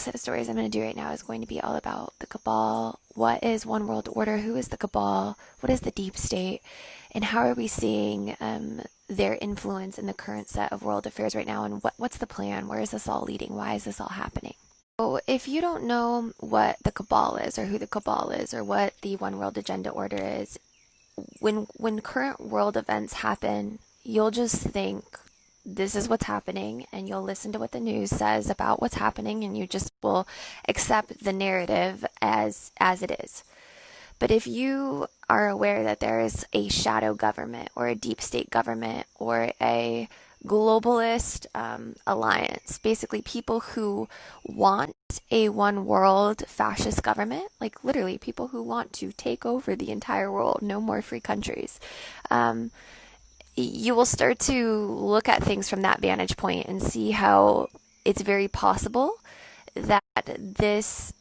set of stories I'm going to do right now is going to be all about the cabal. What is one world order? Who is the cabal? What is the deep state? And how are we seeing their influence in the current set of world affairs right now? And what's the plan? Where is this all leading? Why is this all happening? So if you don't know what the cabal is, or who the cabal is, or what the one world agenda order is, when current world events happen, you'll just think this is what's happening, and you'll listen to what the news says about what's happening, and you just will accept the narrative as it is. But if you are aware that there is a shadow government or a deep state government or a globalist alliance, basically people who want a one world fascist government, like literally people who want to take over the entire world, no more free countries, you will start to look at things from that vantage point and see how it's very possible that this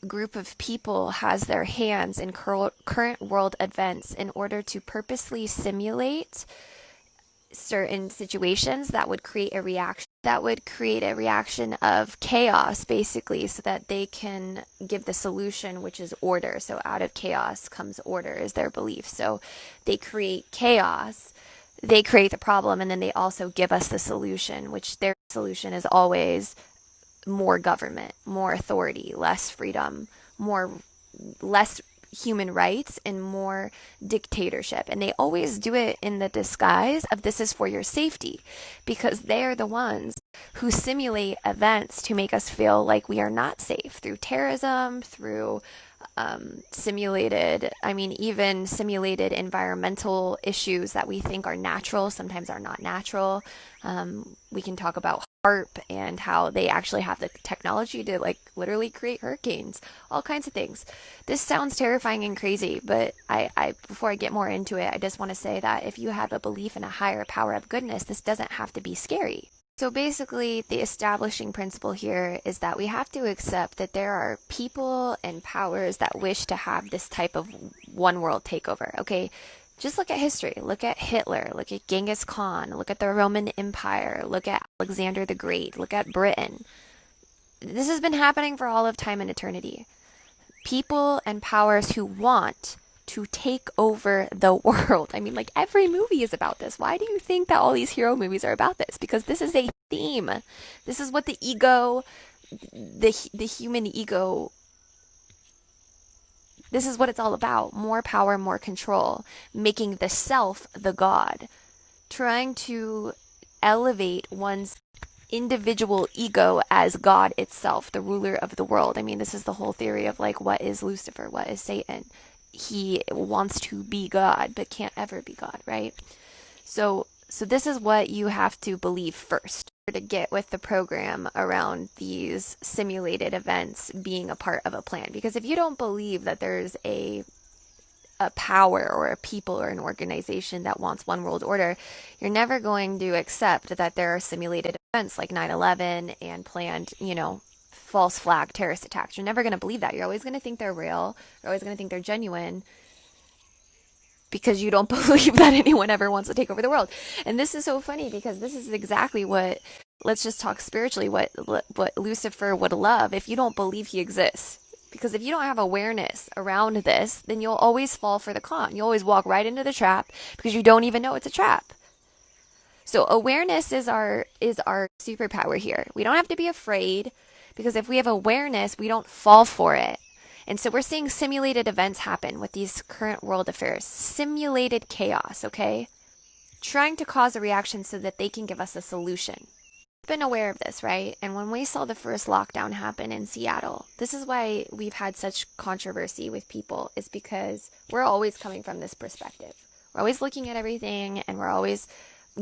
group of people has their hands in current world events in order to purposely simulate certain situations that would create a reaction of chaos, basically, so that they can give the solution, which is order. So out of chaos comes order, is their belief. So they create chaos, they create the problem, and then they also give us the solution, which their solution is always more government, more authority, less freedom, less human rights, and more dictatorship. And they always do it in the disguise of this is for your safety, because they're the ones who simulate events to make us feel like we are not safe through terrorism, through even simulated environmental issues that we think are natural, sometimes are not natural. We can talk about HARP and how they actually have the technology to like literally create hurricanes, all kinds of things. This sounds terrifying and crazy, but I before I get more into it, I just want to say that if you have a belief in a higher power of goodness, this doesn't have to be scary. So basically, the establishing principle here is that we have to accept that there are people and powers that wish to have this type of one world takeover. Okay, just look at history. Look at Hitler. Look at Genghis Khan. Look at the Roman Empire. Look at Alexander the Great. Look at Britain. This has been happening for all of time and eternity. People and powers who want to take over the world. I mean, like every movie is about this. Why do you think that all these hero movies are about this? Because this is a theme. This is what the ego, the human ego, this is what it's all about. More power, more control, making the self the god, trying to elevate one's individual ego as God itself, the ruler of the world. I mean, this is the whole theory of like, what is Lucifer? What is Satan? He wants to be God, but can't ever be God, right? So this is what you have to believe first to get with the program around these simulated events being a part of a plan. Because if you don't believe that there's a power or a people or an organization that wants one world order, you're never going to accept that there are simulated events like 9/11 and planned, false flag terrorist attacks. You're never going to believe that. You're always going to think they're real. You're always going to think they're genuine because you don't believe that anyone ever wants to take over the world. And this is so funny because this is exactly what, let's just talk spiritually, what Lucifer would love if you don't believe he exists. Because if you don't have awareness around this, then you'll always fall for the con. You'll always walk right into the trap because you don't even know it's a trap. So awareness is our superpower here. We don't have to be afraid, because if we have awareness, we don't fall for it. And so we're seeing simulated events happen with these current world affairs. Simulated chaos, okay? Trying to cause a reaction so that they can give us a solution. Been aware of this, right? And when we saw the first lockdown happen in Seattle, this is why we've had such controversy with people, is because we're always coming from this perspective. We're always looking at everything and we're always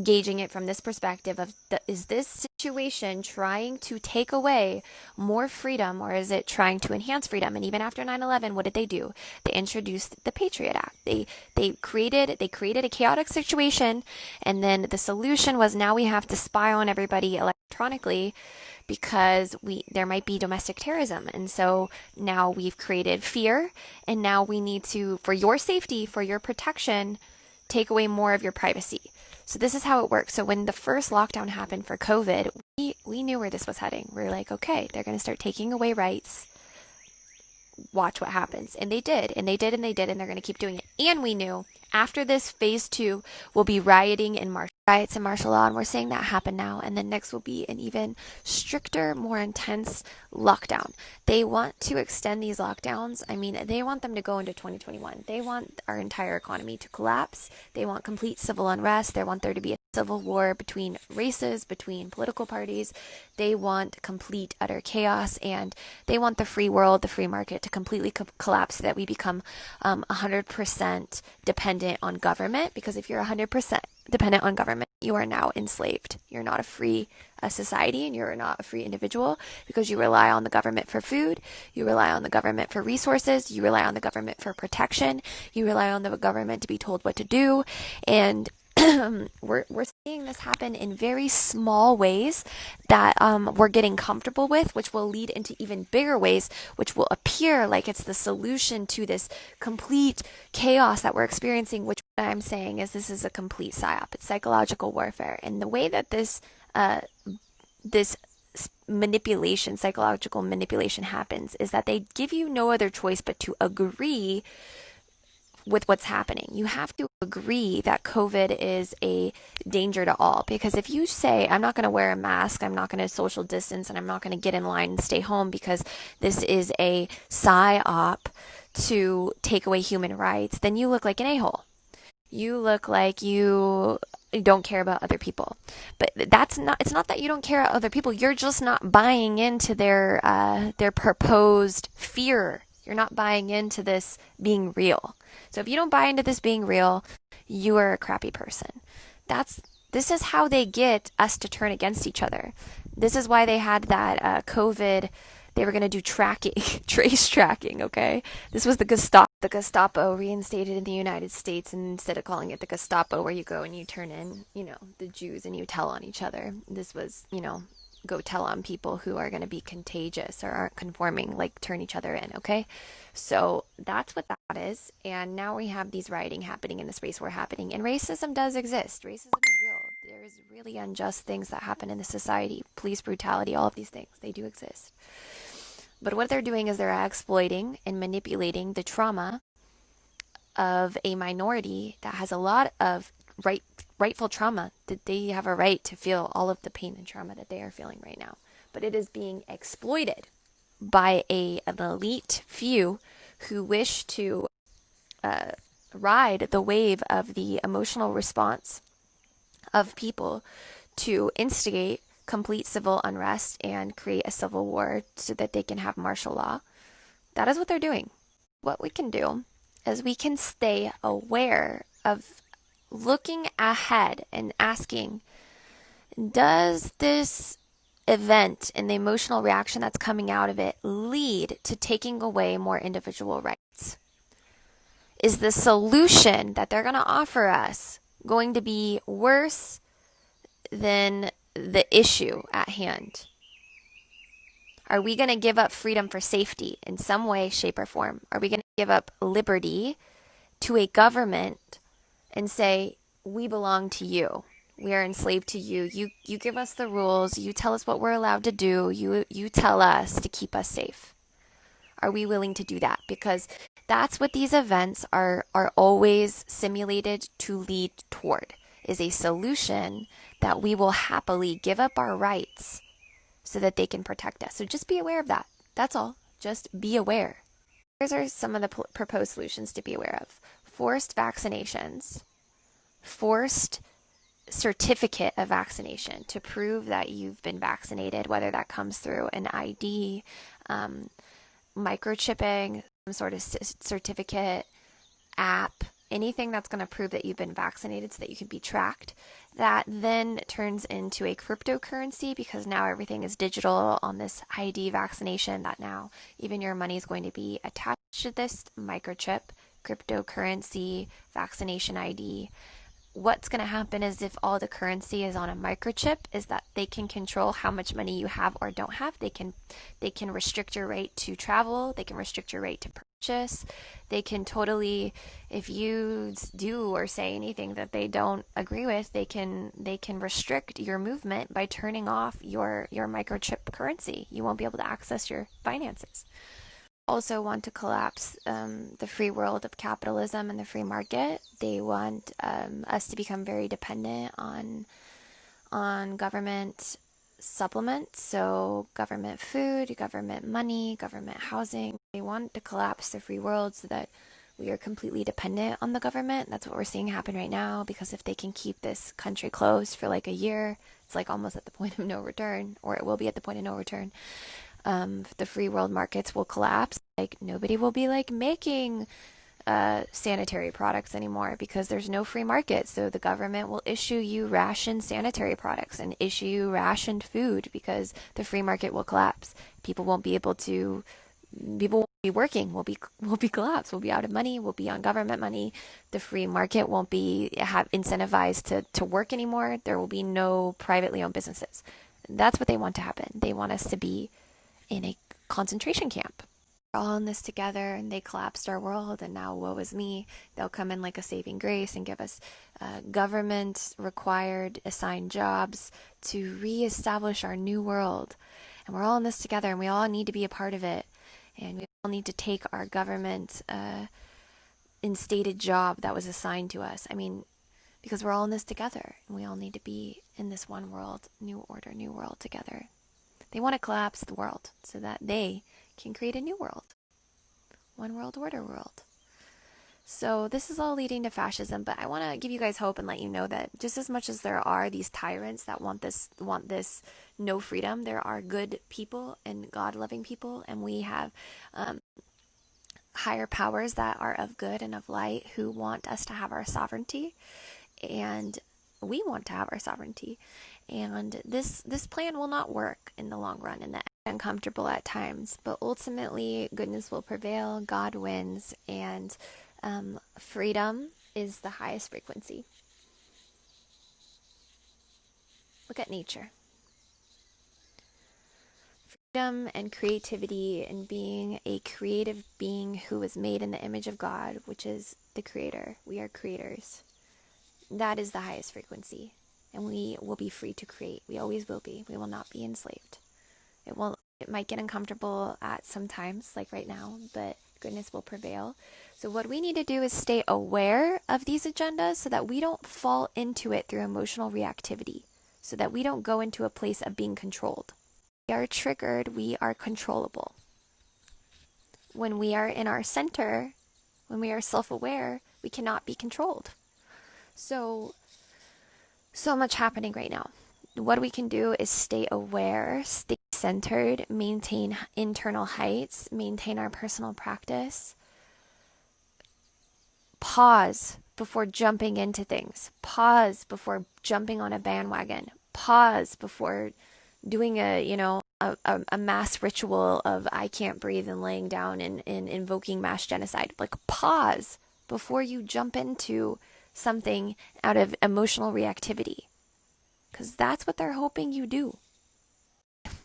gauging it from this perspective of, is this situation trying to take away more freedom, or is it trying to enhance freedom? And even after 9/11, what did they do? They introduced the Patriot Act. They created a chaotic situation, and then the solution was, now we have to spy on everybody electronically because there might be domestic terrorism. And so now we've created fear, and now we need to, for your safety, for your protection, take away more of your privacy. So this is how it works. So when the first lockdown happened for COVID, we knew where this was heading. We were like, okay, they're going to start taking away rights. Watch what happens. And they did, and they did, and they did, and they're going to keep doing it. And we knew after this, phase two will be rioting and riots and martial law, and we're seeing that happen now. And then next will be an even stricter, more intense lockdown. They want to extend these lockdowns. I mean, they want them to go into 2021. They want our entire economy to collapse. They want complete civil unrest. They want there to be a civil war between races, between political parties. They want complete, utter chaos, and they want the free world, the free market to completely collapse so that we become 100% dependent on government. Because if you're 100% dependent on government, you are now enslaved. You're not a free society, and you're not a free individual, because you rely on the government for food, you rely on the government for resources, you rely on the government for protection, you rely on the government to be told what to do. And we're seeing this happen in very small ways that we're getting comfortable with, which will lead into even bigger ways, which will appear like it's the solution to this complete chaos that we're experiencing, which I'm saying is this is a complete psyop. It's psychological warfare. And the way that this manipulation, psychological manipulation happens is that they give you no other choice but to agree with what's happening. You have to agree that COVID is a danger to all. Because if you say, I'm not going to wear a mask, I'm not going to social distance, and I'm not going to get in line and stay home because this is a psyop to take away human rights, then you look like an a-hole. You look like you don't care about other people. But it's not that you don't care about other people. You're just not buying into their proposed fear. You're not buying into this being real. So if you don't buy into this being real, you are a crappy person. This is how they get us to turn against each other. This is why they had that COVID. They were going to do tracking, trace tracking, okay? This was the Gestapo reinstated in the United States, and instead of calling it the Gestapo, where you go and you turn in, the Jews and you tell on each other, this was, go tell on people who are going to be contagious or aren't conforming, like turn each other in, okay? So that's what that is. And now we have these rioting happening and this race war happening. And racism does exist. Racism is real. There is really unjust things that happen in the society. Police brutality, all of these things, they do exist. But what they're doing is they're exploiting and manipulating the trauma of a minority that has a lot of rightful trauma, that they have a right to feel all of the pain and trauma that they are feeling right now. But it is being exploited by an elite few who wish to ride the wave of the emotional response of people to instigate complete civil unrest and create a civil war so that they can have martial law. That is what they're doing. What we can do is we can stay aware of looking ahead and asking, does this event and the emotional reaction that's coming out of it lead to taking away more individual rights? Is the solution that they're going to offer us going to be worse than the issue at hand? Are we going to give up freedom for safety in some way, shape, or form? Are we going to give up liberty to a government and say, we belong to you? We are enslaved to you. You give us the rules. You tell us what we're allowed to do. You tell us to keep us safe. Are we willing to do that? Because that's what these events are always simulated to lead toward, is a solution that we will happily give up our rights so that they can protect us. So just be aware of that. That's all. Just be aware. Here's are some of the proposed solutions to be aware of. Forced vaccinations. Forced certificate of vaccination to prove that you've been vaccinated, whether that comes through an ID, microchipping, some sort of certificate, app, anything that's going to prove that you've been vaccinated so that you can be tracked. That then turns into a cryptocurrency, because now everything is digital on this ID vaccination, that now even your money is going to be attached to this microchip, cryptocurrency, vaccination ID. What's going to happen is, if all the currency is on a microchip, is that they can control how much money you have or don't have. They can restrict your right to travel. They can restrict your right to just they can totally, if you do or say anything that they don't agree with, they can restrict your movement by turning off your microchip currency. You won't be able to access your finances. Also want to collapse the free world of capitalism and the free market. They want us to become very dependent on government supplements, so government food, government money, government housing. They want to collapse the free world so that we are completely dependent on the government. That's what we're seeing happen right now, because if they can keep this country closed for like a year, it's like almost at the point of no return, or it will be at the point of no return. The free world markets will collapse. Like nobody will be like making sanitary products anymore because there's no free market. So the government will issue you rationed sanitary products and issue you rationed food because the free market will collapse. People won't be able to. People won't be working. Will be collapsed. We'll be out of money. We'll be on government money. The free market won't be have incentivized to work anymore. There will be no privately owned businesses. That's what they want to happen. They want us to be in a concentration camp. We're all in this together, and they collapsed our world, and now woe is me. They'll come in like a saving grace and give us government required assigned jobs to reestablish our new world. And we're all in this together, and we all need to be a part of it. And we all need to take our government instated job that was assigned to us. I mean, because we're all in this together, and we all need to be in this one world, new order, new world together. They want to collapse the world so that they can create a new world. One world order world. So this is all leading to fascism, but I want to give you guys hope and let you know that just as much as there are these tyrants that want this no freedom, there are good people and God-loving people, and we have higher powers that are of good and of light who want us to have our sovereignty, and we want to have our sovereignty. And this plan will not work in the long run, and that uncomfortable at times, but ultimately goodness will prevail, God wins, and freedom is the highest frequency. Look at nature. Freedom and creativity and being a creative being who was made in the image of God, which is the creator. We are creators. That is the highest frequency, and we will be free to create. We always will be. We will not be enslaved. It might get uncomfortable at some times, like right now, but goodness will prevail. So what we need to do is stay aware of these agendas so that we don't fall into it through emotional reactivity, so that we don't go into a place of being controlled. When we are triggered, we are controllable. When we are in our center, when we are self-aware, we cannot be controlled. So much happening right now. What we can do is stay aware, stay centered, maintain internal heights, maintain our personal practice. Pause before jumping into things. Pause before jumping on a bandwagon. Pause before doing a mass ritual of I can't breathe and laying down and invoking mass genocide. Like pause before you jump into something out of emotional reactivity. Because that's what they're hoping you do.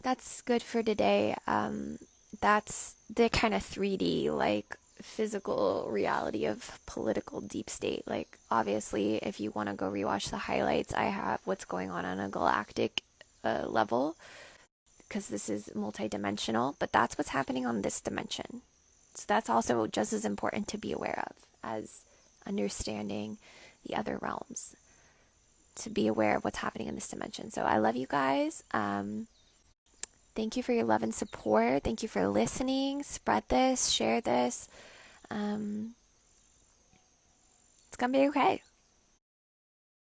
That's good for today. That's the kind of 3D, like physical reality of political deep state. Like, obviously, if you want to go rewatch the highlights, I have what's going on a galactic level, because this is multidimensional, but that's what's happening on this dimension. So that's also just as important to be aware of as understanding the other realms, to be aware of what's happening in this dimension. So I love you guys. Thank you for your love and support. Thank you for listening. Spread this, share this. It's gonna be okay.